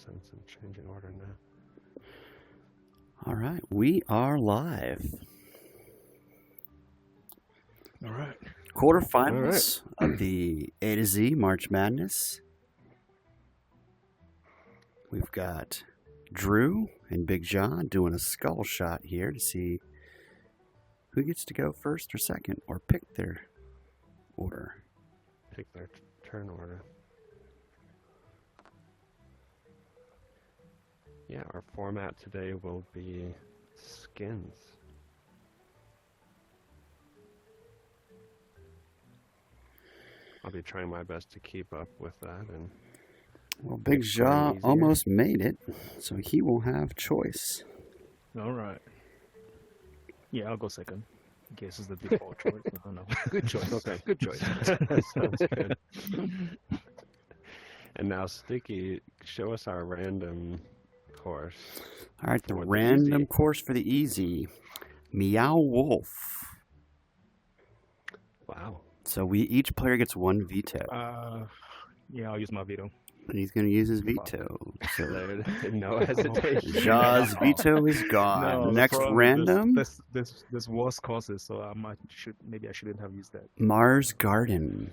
sense in changing order now. All right, we are live. All right. Quarterfinals of the A2Z March Madness. We've got Drew and BigJa doing a skull shot here to see who gets to go first or second, or pick their order. Pick their turn order. Yeah, our format today will be skins. I'll be trying my best to keep up with that. And Well, BigJa almost made it, so he will have choice. All right. Yeah, I'll go second. In case it's the default choice. I don't know. Good choice. Okay, good choice. Sounds good. And now, Sticky, show us our random course. All right, the random easy. course for the easy. Meow Wolf. Wow. So each player gets one veto. Yeah, I'll use my veto. And he's going to use his veto. So Declared, no hesitation. Ja's veto is gone. Next random. There's worse courses, so maybe I shouldn't have used that. Mars Garden.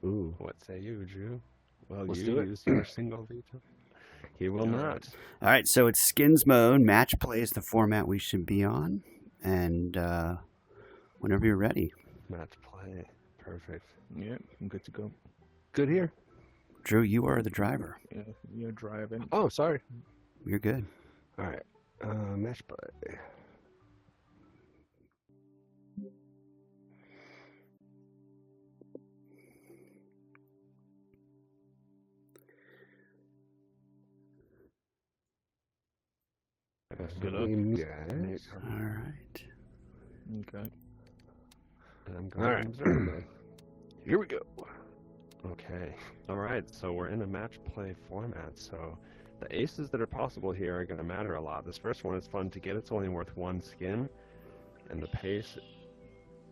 Ooh, what say you, Drew? Well, Let's you do it. used your single veto. He will not. All right, so it's skins mode. Match play is the format we should be on. And whenever you're ready. Match play. Perfect. Yeah, I'm good to go. Good here. Drew, you are the driver. Yeah, you're driving. Oh, sorry. You're good. All right. Match play. Good luck. Guys. All right. Okay. And I'm going to observe it. Here we go. Okay. All right. So we're in a match play format. So the aces that are possible here are going to matter a lot. This first one is fun to get. It's only worth one skin. And the pace,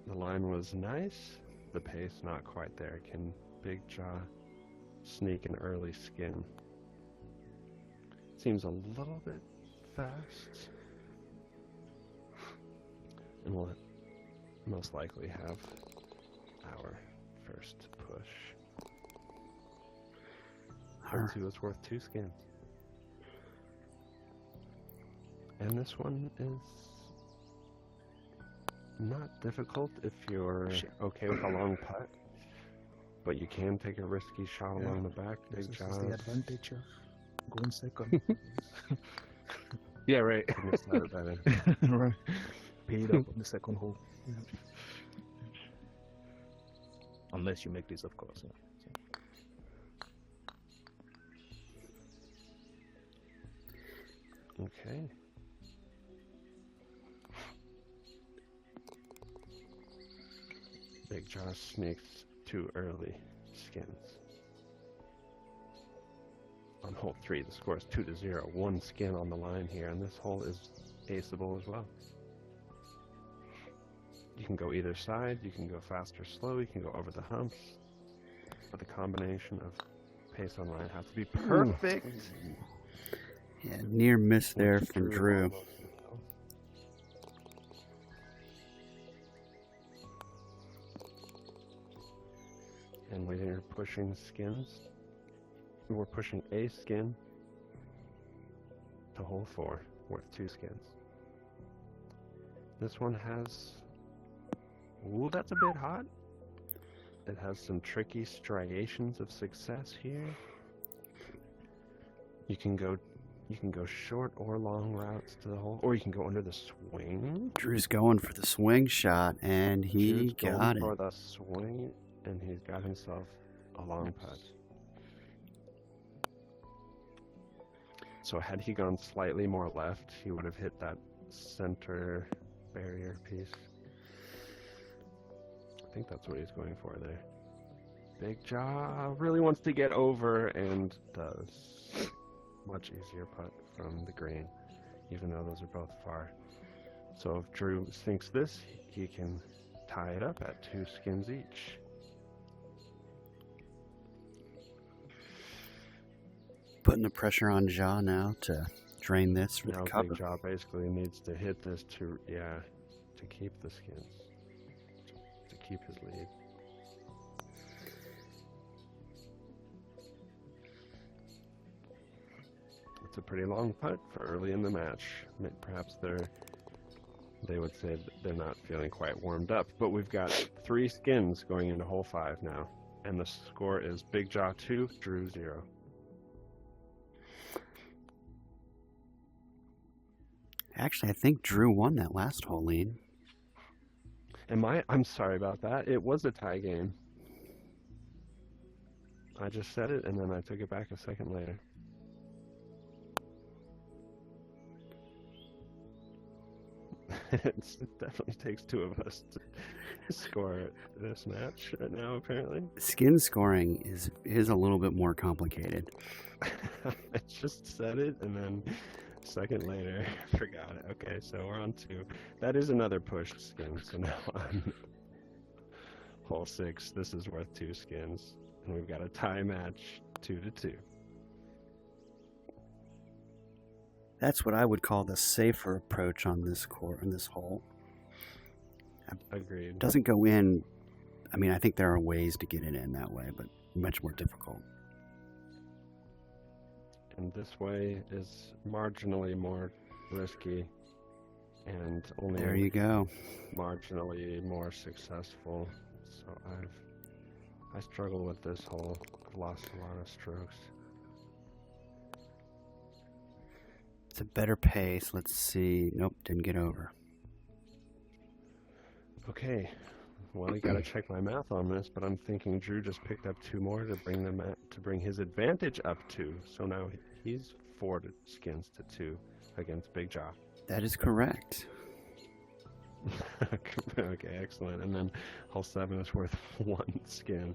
the line was nice. The pace, not quite there. Can BigJa sneak an early skin? Seems a little bit fast. And we'll most likely have our first push. Let's see what's worth two skins. And this one is not difficult if you're okay with a long putt. But you can take a risky shot along the back. This is BigJa. the advantage of going second. Yeah, right. Right. Paid up on the second hole. Yeah. Unless you make this, of course. Yeah. Okay. BigJa sneaks two early skins. On hole 3, the score is 2-0. One skin on the line here, and this hole is aceable as well. You can go either side, you can go fast or slow, you can go over the humps. But the combination of pace on line has to be perfect. Yeah, near miss there from Drew. almost. And we're pushing skins. We're pushing a skin to hole 4, worth 2 skins. This one has... Ooh, that's a bit hot. It has some tricky striations of success here. You can go short or long routes to the hole, or you can go under the swing. Drew's going for the swing shot, and he Drew's got going it. for the swing, and he's got himself a long putt. So had he gone slightly more left, he would have hit that center barrier piece. I think that's what he's going for there. BigJa really wants to get over and does. Much easier putt from the green, even though those are both far. So if Drew sinks this, he can tie it up at 2 skins each. putting the pressure on Ja now to drain this for Now the cover. BigJa basically needs to hit this to keep the skins, to keep his lead. It's a pretty long putt for early in the match. Perhaps they would say that they're not feeling quite warmed up, but we've got 3 skins going into hole 5 now, and the score is BigJa 2, Drew 0. Actually, I think Drew won that last hole lead. I'm sorry about that. It was a tie game. I just said it, and then I took it back a second later. It definitely takes 2 of us to score this match right now, apparently. Skin scoring is a little bit more complicated. I just said it, and then a second later, forgot it. Okay, so we're on 2. That is another pushed skin, so now on hole 6, this is worth 2 skins. And we've got a tie match, 2-2. That's what I would call the safer approach on this court, on this hole. Agreed. Doesn't go in. I mean, I think there are ways to get it in that way, but much more difficult. And this way is marginally more risky and only There you go. marginally more successful. So I struggle with this hole. I've lost a lot of strokes. It's a better pace. Let's see. Nope, didn't get over. Okay, well, I gotta check my math on this, but I'm thinking Drew just picked up 2 more to bring his advantage up 2. So now he's 4 skins to 2 against BigJa. That is correct. Okay, excellent. And then hole 7 is worth 1 skin.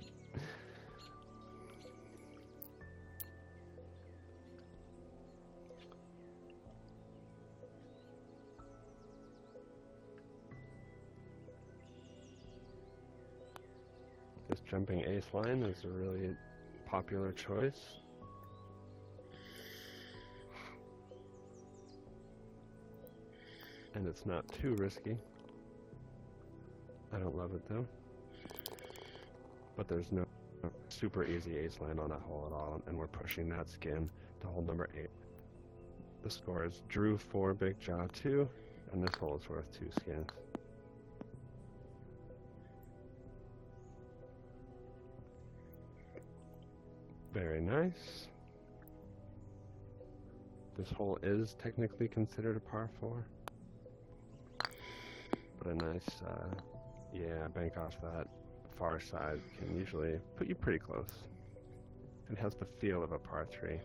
This jumping ace line is a really popular choice. And it's not too risky. I don't love it though. But there's no super easy ace line on that hole at all, and we're pushing that skin to hole number 8. The score is Drew 4, BigJa 2, and this hole is worth 2 skins. Very nice. This hole is technically considered a par 4. But a nice, bank off that far side can usually put you pretty close. It has the feel of a par 3.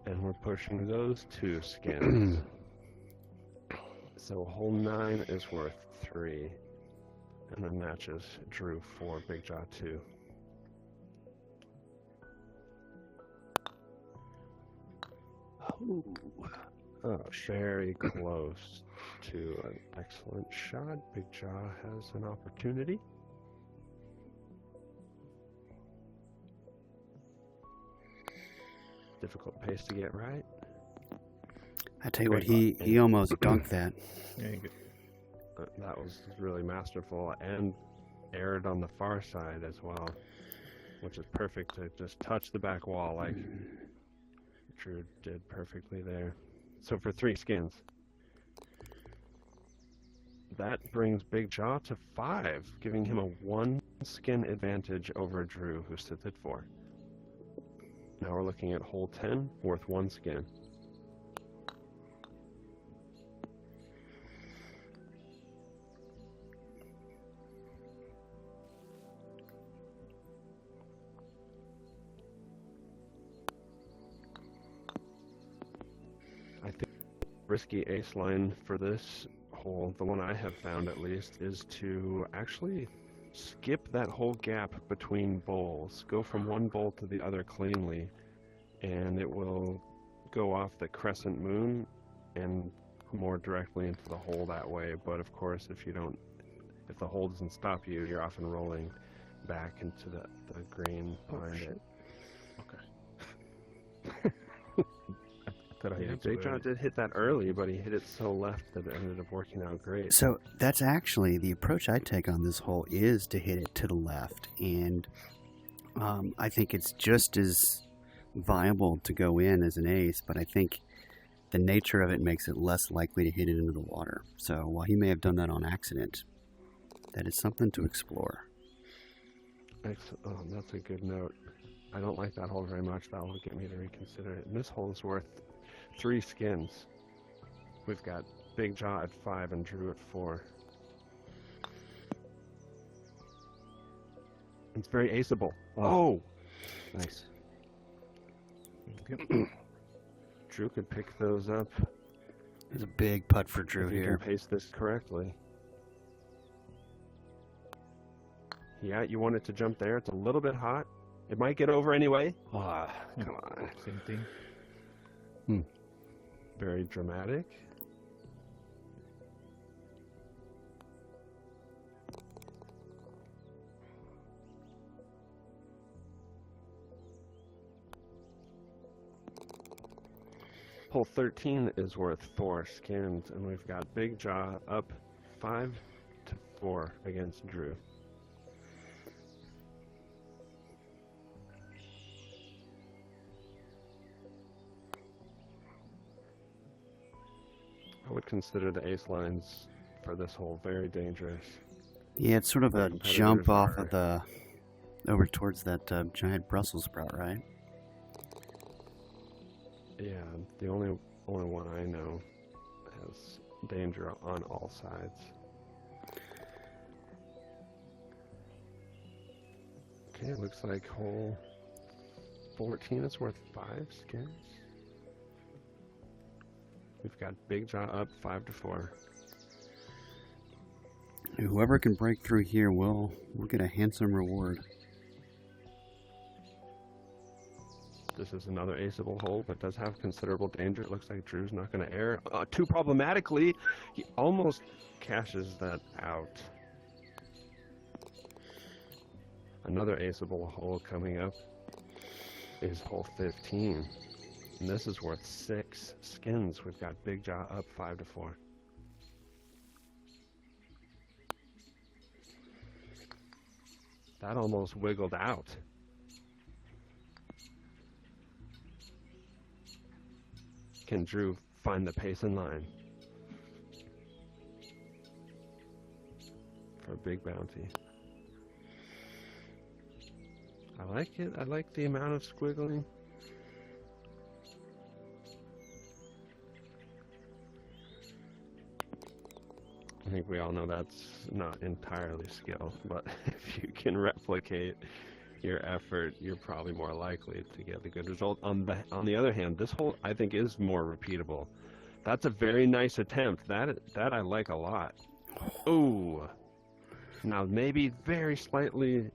And we're pushing those 2 skins. So hole 9 is worth 3, and then matches Drew 4, BigJa 2. Oh, very close to an excellent shot. BigJa has an opportunity. Difficult pace to get right. I tell you what, he almost dunked that. Yeah, you good. That was really masterful, and aired on the far side as well, which is perfect to just touch the back wall like Drew did perfectly there. So for 3 skins, that brings BigJa to 5, giving him a 1 skin advantage over Drew, who sits at 4. Now we're looking at hole 10, worth 1 skin. I think risky ace line for this hole, the one I have found at least, is to actually skip that whole gap between bowls. Go from one bowl to the other cleanly, and it will go off the crescent moon and more directly into the hole that way. But of course, if the hole doesn't stop you, you're often rolling back into the green behind it. Okay. Yeah, BigJa did hit that early, but he hit it so left that it ended up working out great. So that's actually the approach I take on this hole, is to hit it to the left, and I think it's just as viable to go in as an ace, but I think the nature of it makes it less likely to hit it into the water. So while he may have done that on accident, that is something to explore. Oh, that's a good note. I don't like that hole very much. That will get me to reconsider it. And this hole is worth 3 skins. We've got BigJa at 5 and Drew at 4. It's very aceable. Oh! Nice. Drew could pick those up. There's a big putt for Drew if you here. can pace this correctly. Yeah, you want it to jump there. It's a little bit hot. It might get over anyway. Ah, come on. Same thing. Very dramatic. Hole 13 is worth 4 skins, and we've got BigJa up 5-4 against Drew. I would consider the ace lines for this hole very dangerous. Yeah, it's sort of a jump off of the over towards that giant Brussels sprout, right? Yeah, the only one I know has danger on all sides. Okay, it looks like hole 14 is worth 5 skins. We've got BigJa up 5-4. Whoever can break through here will get a handsome reward. This is another aceable hole, but does have considerable danger. It looks like Drew's not going to err too problematically. He almost cashes that out. Another aceable hole coming up is hole 15. And this is worth 6 skins. We've got BigJa up 5-4. That almost wiggled out. Can Drew find the pace in line for a big bounty? I like it. I like the amount of squiggling. I think we all know that's not entirely skill, but if you can replicate your effort, you're probably more likely to get the good result. On the other hand, this hole I think is more repeatable. That's a very nice attempt. That I like a lot. Ooh. Now maybe very slightly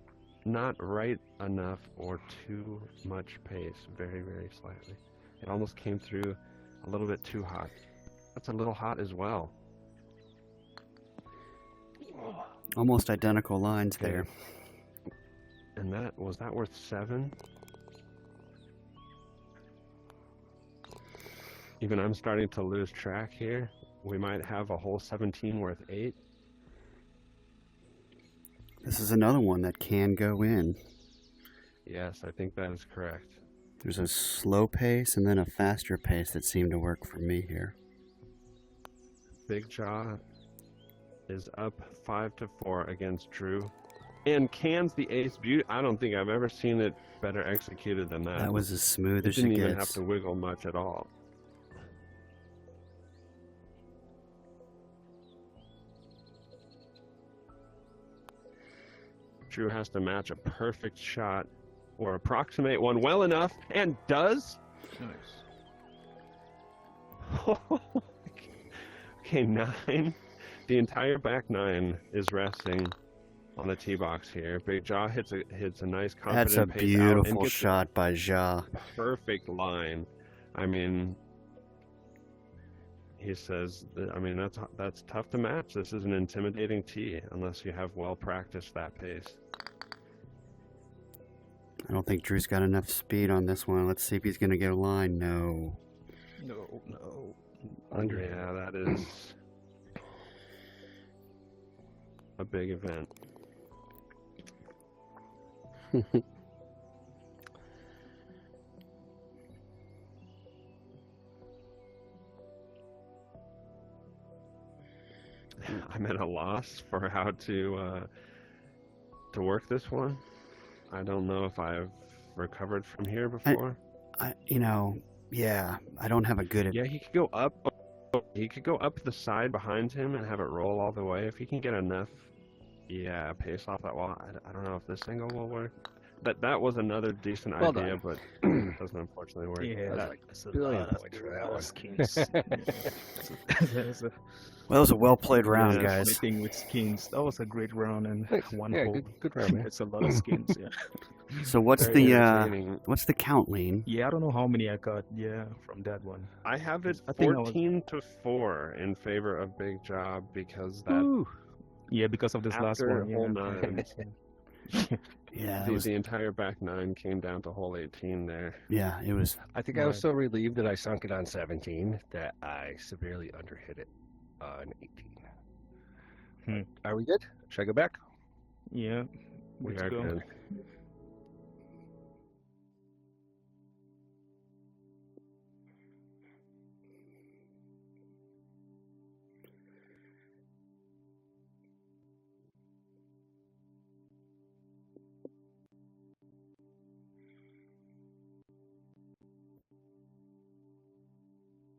not right enough or too much pace. Very, very slightly. It almost came through a little bit too hot. That's a little hot as well. Almost identical lines there. And was that worth 7? Even I'm starting to lose track here. We might have a hole 17 worth 8. This is another one that can go in. Yes, I think that is correct. There's a slow pace and then a faster pace that seemed to work for me here. BigJa is up 5-4 against Drew. And cans the ace beauty. I don't think I've ever seen it better executed than that. That was as smooth as it didn't gets. even have to wiggle much at all. Drew has to match a perfect shot or approximate one well enough, and does. Nice. Okay, 9. The entire back 9 is resting on the tee box here. BigJa hits a nice confident That's a pace beautiful out and shot by Ja. perfect line. I mean, he says, I mean, that's tough to match. This is an intimidating tee unless you have well practiced that pace. I don't think Drew's got enough speed on this one. Let's see if he's going to get a line. No. No. Under. Yeah, that is a big event. I'm at a loss for how to work this one. I don't know if I've recovered from here before. Yeah, I don't have a good. Yeah, he could go up. He could go up the side behind him and have it roll all the way. If he can get enough, pace off that wall. I don't know if this angle will work. That was another decent idea, but it doesn't unfortunately work. Yeah, that's a billion points for that one. Skins. Well, it was a well-played round, Yeah, guys. Thing with skins. That was a great round and Thanks. one Yeah, hole. good round, man. It's a lot of skins. Yeah. So what's Very the entertaining. what's the count, Lean? Yeah, I don't know how many I got. Yeah, from that one. I have it I think I was- 14-4 in favor of BigJa because that Ooh. Yeah, because of this last after one. hole Yeah. 9, Yeah, it was. the entire back 9 came down to hole 18 there. Yeah, it was. I think I was so relieved that I sunk it on 17 that I severely underhit it on 18. Are we good? Should I go back? Yeah. We Let's are go. good.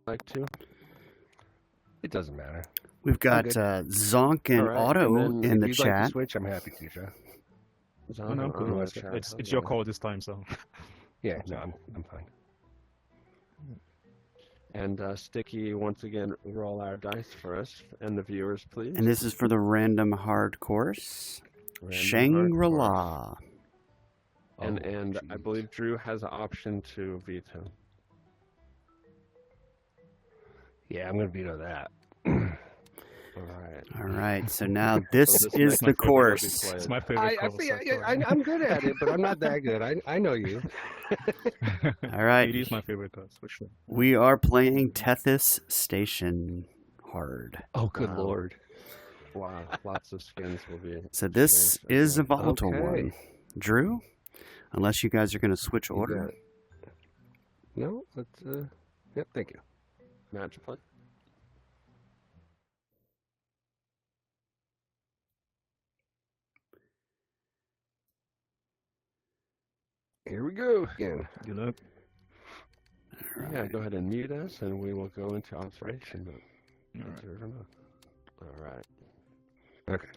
Like to? It doesn't matter. We've got good. Zonk and All right, Otto and then in If the you'd like to chat. switch, I'm happy to, Joe. Oh, no, I'm cool. on the It's, chat. it's your call this time, so. Yeah, no, I'm fine. And Sticky, once again, roll our dice for us and the viewers, please. And this is for the random hard course. Random Shangri-La. hardcore. And Oh, and I jeez. believe Drew has an option to veto. Yeah, I'm going to veto that. All right. All right, so now this this is makes my the favorite course. rugby It's play. my favorite call. I'm good at it, but I'm not that good. I know you. All right, It is my favorite class, for sure. we are playing Thethys Station hard. Oh, good Wow. Lord. Wow, lots of skins will be. So this exchanged. is a Okay. volatile Okay. one. Drew, unless you guys are going to switch You order. got it. No, let's, yep, thank you. Match play. Here we go again. Good luck. All Yeah, right. go ahead and mute us, and we will go into observation mode. All right. Observe or not. All right. Okay.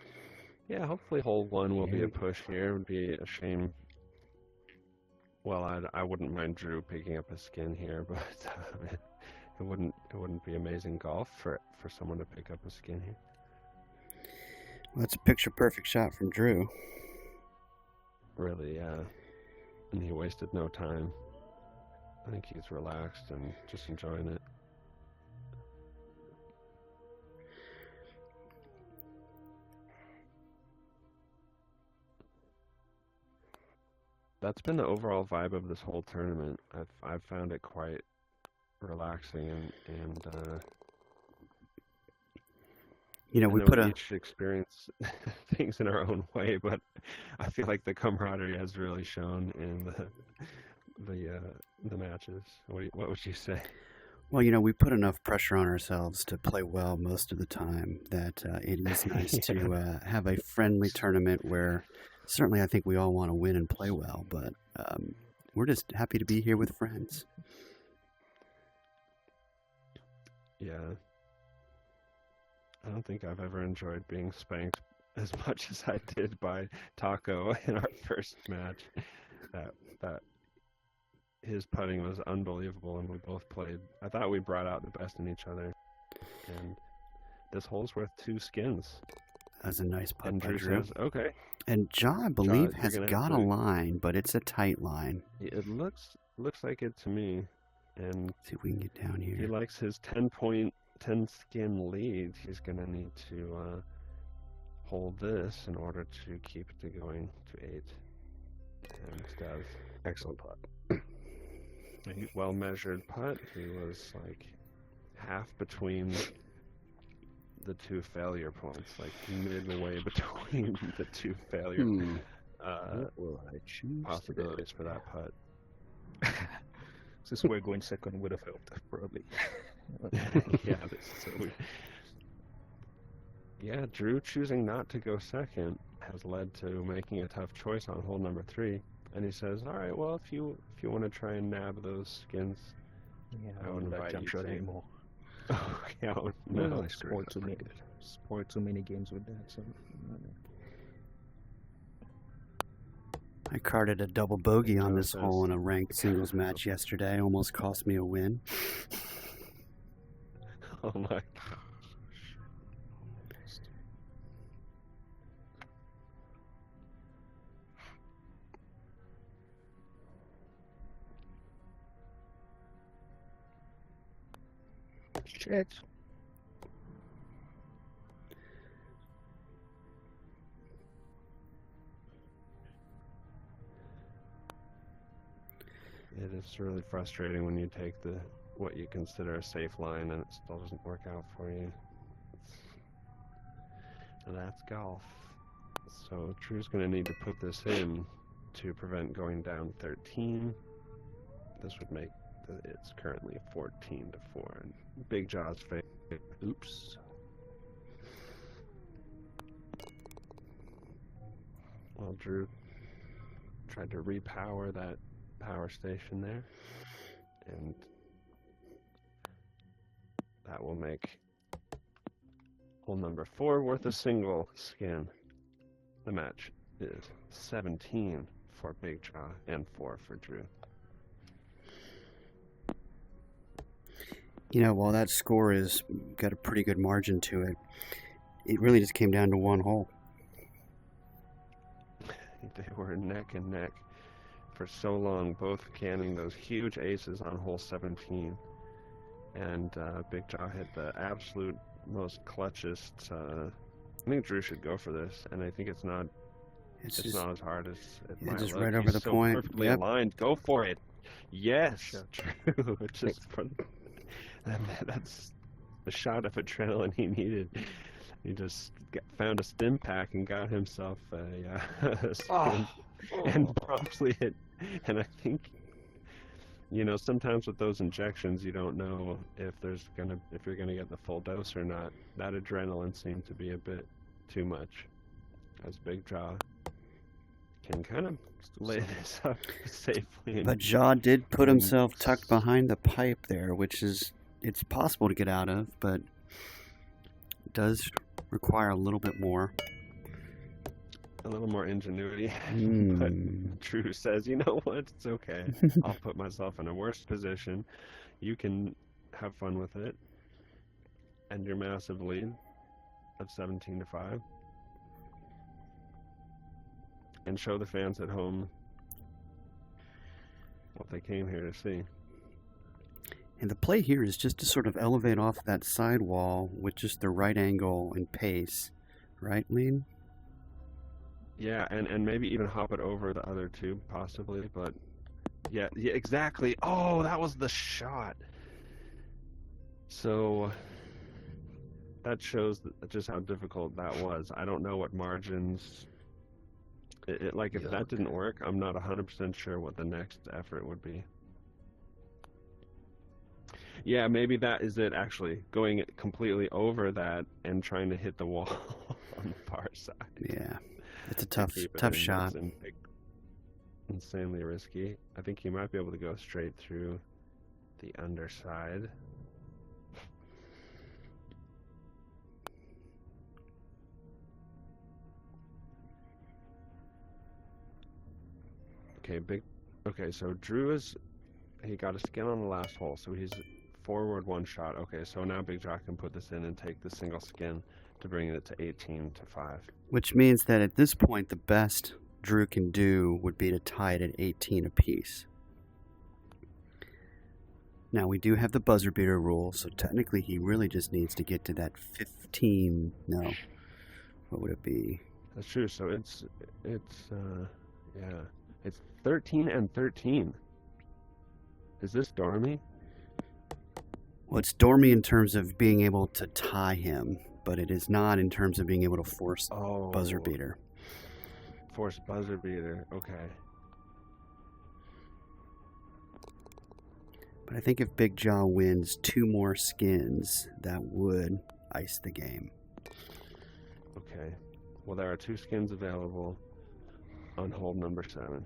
Yeah, hopefully hole 1 will be Yeah. a push here. It would be a shame. Well, I wouldn't mind Drew picking up a skin here, but it wouldn't be amazing golf for someone to pick up a skin here. Well, that's a picture-perfect shot from Drew. Really, yeah. And he wasted no time. I think he's relaxed and just enjoying it. That's been the overall vibe of this whole tournament. I've found it quite relaxing and You know, I we know put a each experience things in our own way, but I feel like the camaraderie has really shown in the matches. What would you say? well, you know, we put enough pressure on ourselves to play well most of the time that it is nice to have a friendly tournament where certainly I think we all want to win and play well, but we're just happy to be here with friends. Yeah. I don't think I've ever enjoyed being spanked as much as I did by Taco in our first match. That his putting was unbelievable, and we both played. I thought we brought out the best in each other. And this hole's worth 2 skins. That's a nice putt And by Drew Drew. says, "Okay." And John, I believe, you're has gonna have got a to- line, but it's a tight line. It looks like it to me. And See if we can get down he here. likes his 10-point 10 skin lead, he's going to need to hold this in order to keep it to going to 8. And does. Excellent putt. Well measured putt. He was like half between the two failure points, like midway between the two failure What will I choose possibilities for that putt. This is where going second would have helped, probably. Yeah, yeah, Drew choosing not to go second has led to making a tough choice on hole number 3. And he says, "All right, well, if you want to try and nab those skins, Yeah, I would invite jump you shot to." anymore. Oh, yeah, No, I I spoiled too many games with that. So. I carded a double bogey on this hole in a ranked singles match yesterday. Almost cost me a win. Oh my gosh. Shit. It is really frustrating when you take what you consider a safe line and it still doesn't work out for you. And that's golf. So Drew's going to need to put this in to prevent going down 13. This would make it's currently 14 to 4. And BigJa's favorite. Oops. Well, Drew tried to repower that power station there, and that will make hole number 4 worth a single skin. The match is 17 for BigJa and 4 for Drew. You know, while that score has got a pretty good margin to it, it really just came down to one hole. They were neck and neck for so long, both canning those huge aces on hole 17. And BigJa hit the absolute most clutchest. I think Drew should go for this, and I think it's not not as hard as it might just look. right over the so point. Perfectly Yep. aligned. Go for it. Yes, Drew. Just for that's the shot of adrenaline he needed. He just found a stim pack and got himself a spin and promptly hit. And I think, you know, sometimes with those injections, you don't know if you're gonna get the full dose or not. That adrenaline seemed to be a bit too much, as BigJa can kind of lay this up safely. But Ja did put himself tucked behind the pipe there, which is, it's possible to get out of, but it does require a little bit more. A little more ingenuity. But Drew says, you know what, it's okay. I'll put myself in a worse position. You can have fun with it. And your massive lead of 17 to 5. And show the fans at home what they came here to see. And the play here is just to sort of elevate off that sidewall with just the right angle and pace. Right, Lean? Yeah, and maybe even hop it over the other two, possibly. But yeah, exactly. Oh, that was the shot. So that shows just how difficult that was. I don't know what margins. If that didn't work, I'm not 100% sure what the next effort would be. Yeah, maybe that is it, actually. Going completely over that and trying to hit the wall on the far side. Yeah, it's a tough shot. Insanely risky. I think he might be able to go straight through the underside. Okay, so Drew he got a skin on the last hole, so he's forward one shot. Okay, so now BigJa can put this in and take the single skin to bring it to 18 to 5. Which means that at this point, the best Drew can do would be to tie it at 18 apiece. Now, we do have the buzzer beater rule, so technically he really just needs to get to that 15. No. What would it be? That's true. So yeah, it's 13 and 13. Is this Dormy? Well, it's Dormy in terms of being able to tie him, but it is not in terms of being able to force buzzer beater. Force buzzer beater. Okay. But I think if BigJa wins 2 more skins, that would ice the game. Okay. Well, there are 2 skins available on hole number 7.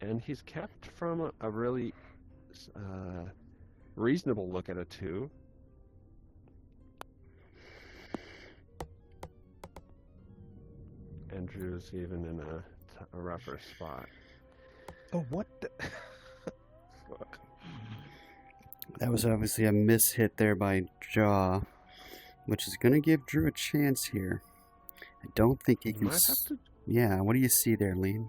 And he's kept from a really reasonable look at a 2. Andrew's even in a rougher spot. Oh, what the? That was obviously a miss-hit there by Jaw, which is going to give Drew a chance here. I don't think he can... Yeah, what do you see there, Liam?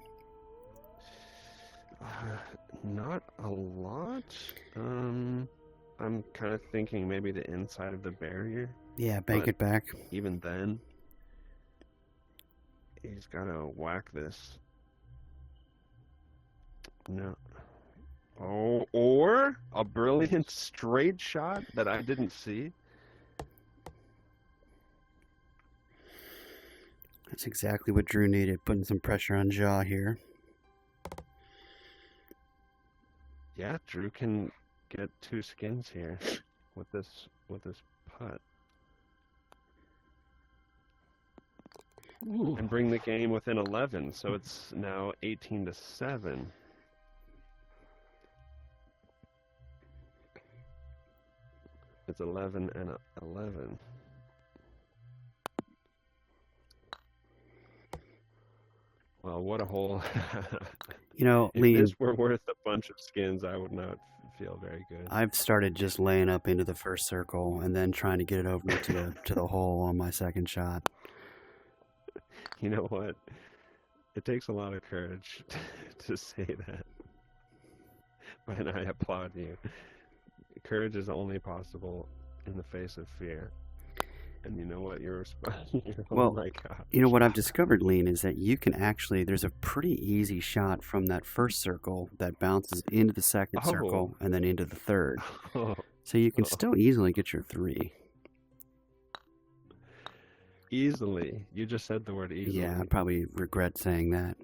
Not a lot. I'm kind of thinking maybe the inside of the barrier. Yeah, bank it back. Even then, he's got to whack this. No. Oh, or a brilliant straight shot that I didn't see. That's exactly what Drew needed, putting some pressure on Jaw here. Yeah, Drew can get 2 skins here with this putt. Ooh. And bring the game within 11, so it's now 18-7. It's 11 and 11. Well, what a hole. You know, if Liam, this were worth a bunch of skins, I would not feel very good. I've started just laying up into the first circle and then trying to get it over to the hole on my second shot. You know what? It takes a lot of courage to say that. But I applaud you. Courage is only possible in the face of fear. And you know what? You're well, oh my God. You know what I've discovered, Lean, is that you can actually, there's a pretty easy shot from that first circle that bounces into the second circle and then into the third. So you can still easily get your 3. Easily. You just said the word easily. Yeah, I probably regret saying that.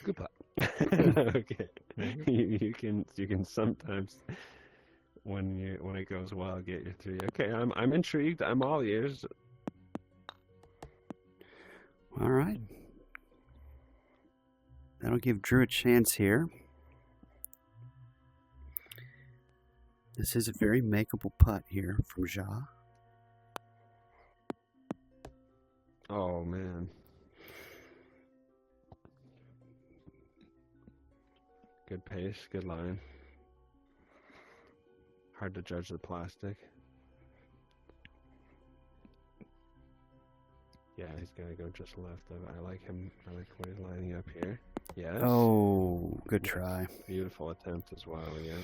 Good putt. Okay. You can sometimes when it goes well get your 3. Okay, I'm intrigued. I'm all ears. All right. That'll give Drew a chance here. This is a very makeable putt here from Ja. Oh, man. Good pace, good line. Hard to judge the plastic. Yeah, he's gonna go just left of it. I like him. I like what he's lining up here. Yes. Oh, good try. Beautiful attempt as well, yeah.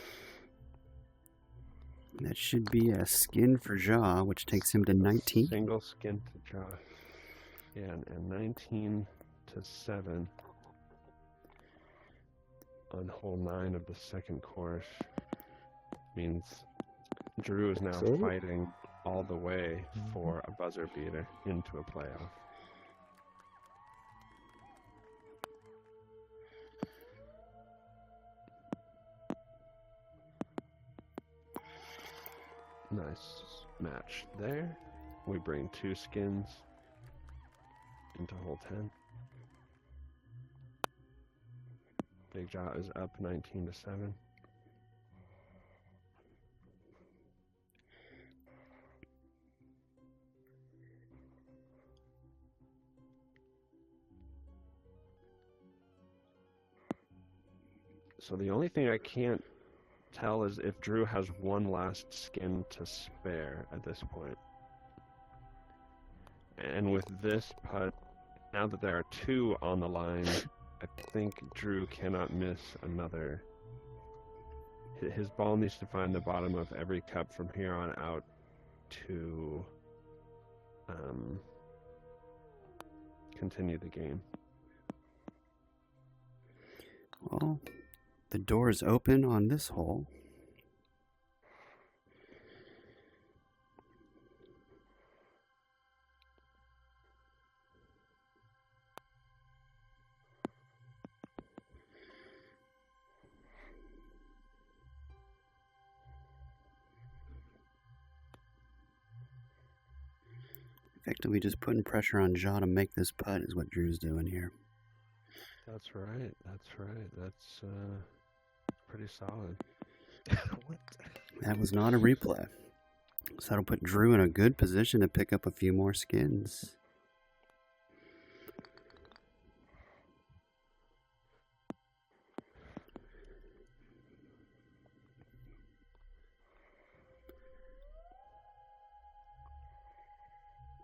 That should be a skin for Ja, which takes him to 19. Single skin to Ja. Yeah, and 19-7 on hole 9 of the second course means Drew is now fighting all the way for a buzzer beater into a playoff. Nice match there. We bring 2 skins into hole 10. BigJa is up 19-7. So the only thing I can't tell is if Drew has one last skin to spare at this point. And with this putt, now that there are 2 on the line, I think Drew cannot miss another. His ball needs to find the bottom of every cup from here on out to continue the game. Well, the door is open on this hole. Effectively just putting pressure on Ja to make this putt is what Drew's doing here. That's right. That's pretty solid. What? That was not a replay. So that'll put Drew in a good position to pick up a few more skins.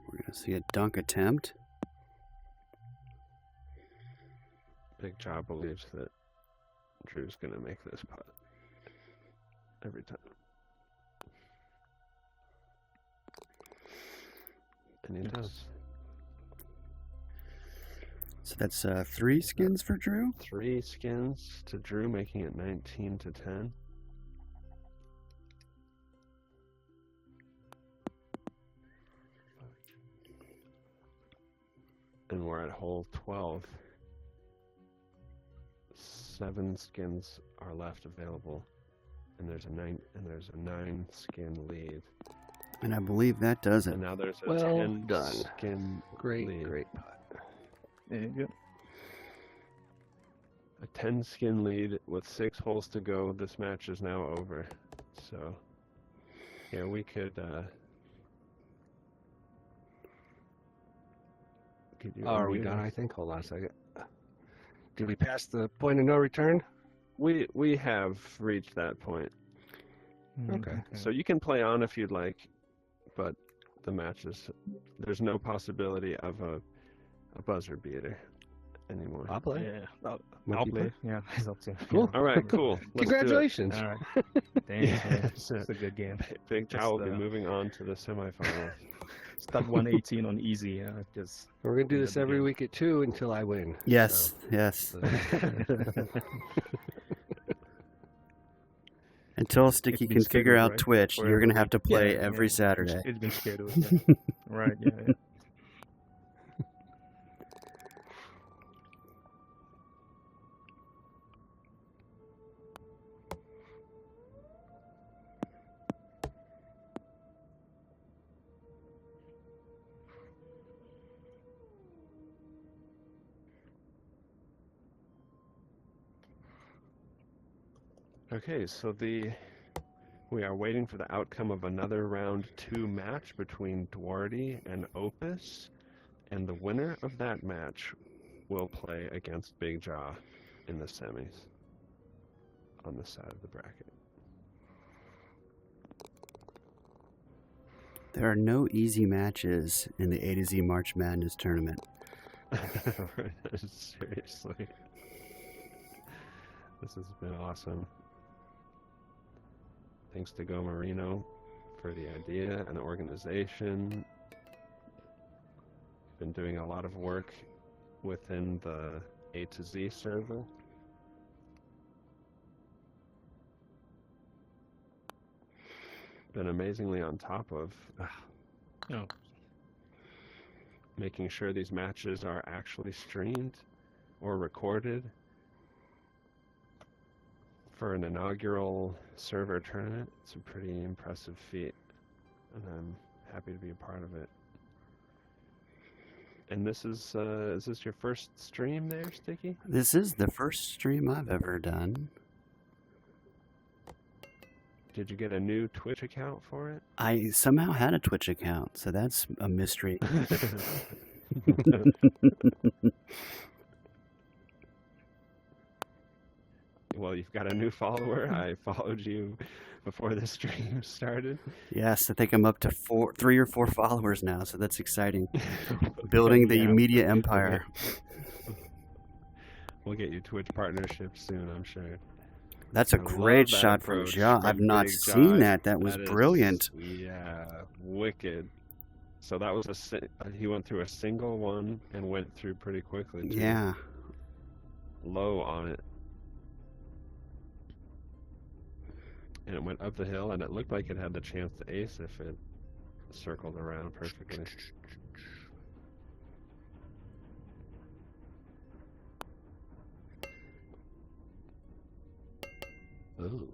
We're going to see a dunk attempt. BigJa believes that Drew's going to make this putt every time. And he does. So that's 3 skins for Drew. 3 skins to Drew, making it 19-10. And we're at hole 12. 7 skins are left available, and there's a 9 skin lead. And I believe that does it. And now there's a Well 10 done. skin Great, lead. great putt. There you go. A 10 skin lead with 6 holes to go. This match is now over. So, yeah, we could. Are we done? I think. Hold on a second. Did we pass the point of no return? We have reached that point. Okay. So you can play on if you'd like, but the match is. There's no possibility of a buzzer beater anymore. I'll play. Yeah, I'll Monkey play. Yeah, it's up to you. Cool. All right, cool. Let's do it. Congratulations. All right. Thanks, man. It's a good game. BigJa will be Just, moving on to the semifinals. Start 118 on easy. Just We're going to do End this of the every game. week at 2 until I win. Yes, yes. Until Sticky It's been can figure scheduled, out right? Twitch, For you're going to every have to week. play Yeah, every yeah. Saturday. It's been scheduled. Yeah. Right. Yeah. Okay, so we are waiting for the outcome of another round 2 match between Duarte and Opus, and the winner of that match will play against BigJa in the semis on the side of the bracket. There are no easy matches in the A2Z March Madness Tournament. Seriously. This has been awesome. Thanks to Go Marino for the idea and the organization. Been doing a lot of work within the A2Z server. Been amazingly on top of Oh. making sure these matches are actually streamed or recorded for an inaugural server tournament. It's a pretty impressive feat, and I'm happy to be a part of it. And this is this your first stream there, Sticky? This is the first stream I've ever done. Did you get a new Twitch account for it? I somehow had a Twitch account, so that's a mystery. Well, you've got a new follower. I followed you before the stream started. Yes, I think I'm up to 3 or 4 followers now, so that's exciting. Building the media empire. We'll get you Twitch partnerships soon, I'm sure. That's a great shot from Ja. I've not seen that. That was brilliant. Yeah, wicked. So that was he went through a single one and went through pretty quickly, too. Yeah. Low on it. And it went up the hill, and it looked like it had the chance to ace if it circled around perfectly. Ooh.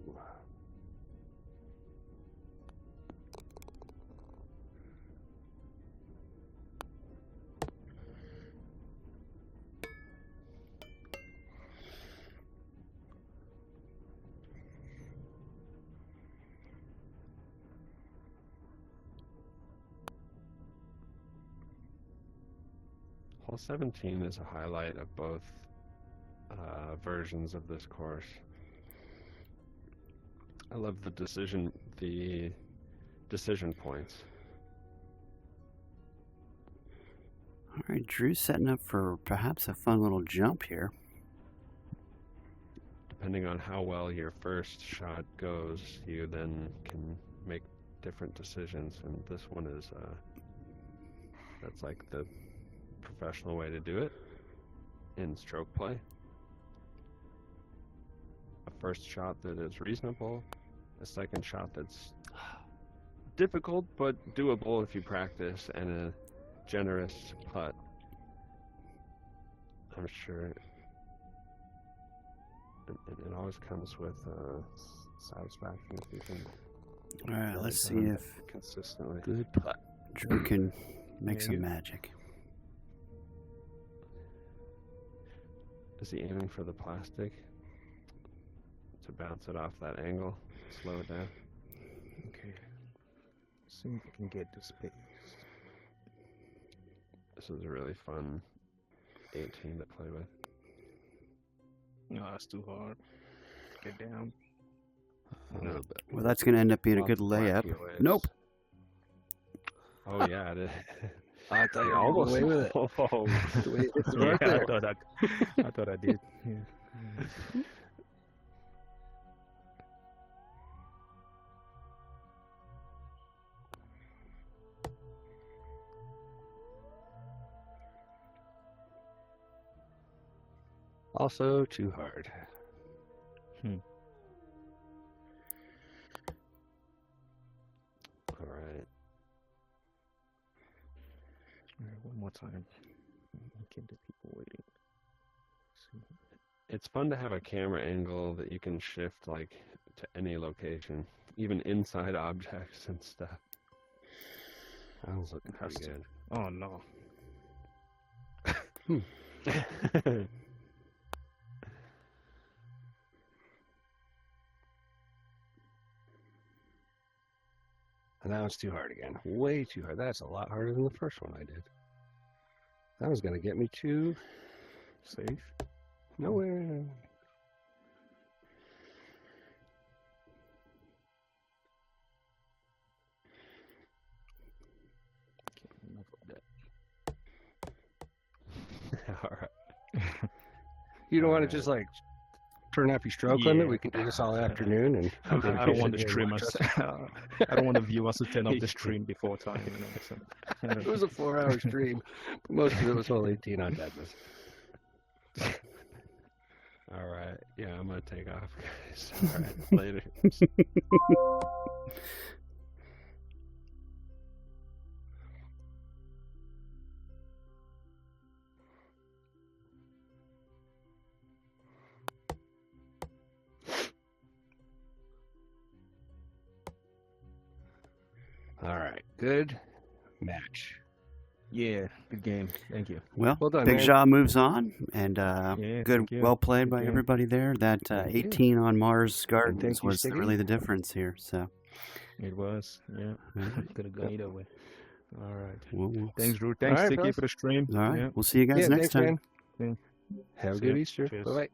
Hole 17 is a highlight of both versions of this course. I love the decision points. All right, Drew's setting up for perhaps a fun little jump here. Depending on how well your first shot goes, you then can make different decisions, and this one is that's like the professional way to do it in stroke play. A first shot that is reasonable, a second shot that's difficult but doable if you practice, and a generous putt. I'm sure it always comes with satisfaction if you can. All right, let's see if consistently good putt. Drew can make some magic. Is he aiming for the plastic to bounce it off that angle, slow it down? Okay. See if we can get the space. This is a really fun 18 to play with. No, that's too hard. Get down. A little bit. Well, that's going to end up being a good layup. Nope. Oh yeah, it is. I thought you were almost away with it. Oh, It's right there. I thought I did. Yeah. Also too hard. all right. All right, one more time. Keep the people waiting. It's fun to have a camera angle that you can shift like to any location, even inside objects and stuff. That was looking pretty good. Oh no. And that was too hard again. Way too hard. That's a lot harder than the first one I did. That was going to get me to Safe. nowhere. Okay, enough of that. All right. You don't want to just like turn up your stroke limit? We can do this all afternoon. And I don't want the streamers. I don't want the viewers to turn off the stream before time. You know, so. It was a 4-hour stream, but most of it was only 18 on Thethys. All right. Yeah, I'm gonna take off, guys. All right. Later. All right, good match. Yeah, good game. Thank you. Well, Well done, BigJa moves on, and Yeah, good, thank you. well played by Good game. everybody there. That 18 on Mars Gardens thank you, was Sticky. really the difference here. So, It was. Yeah. Could have gone either way. All right. we'll Thanks, Drew. Thanks, right, Sticky, fellas. for the stream. all right, Yeah. we'll see you guys next thanks, time. man. Have a See good ya. Easter. Cheers. Bye-bye.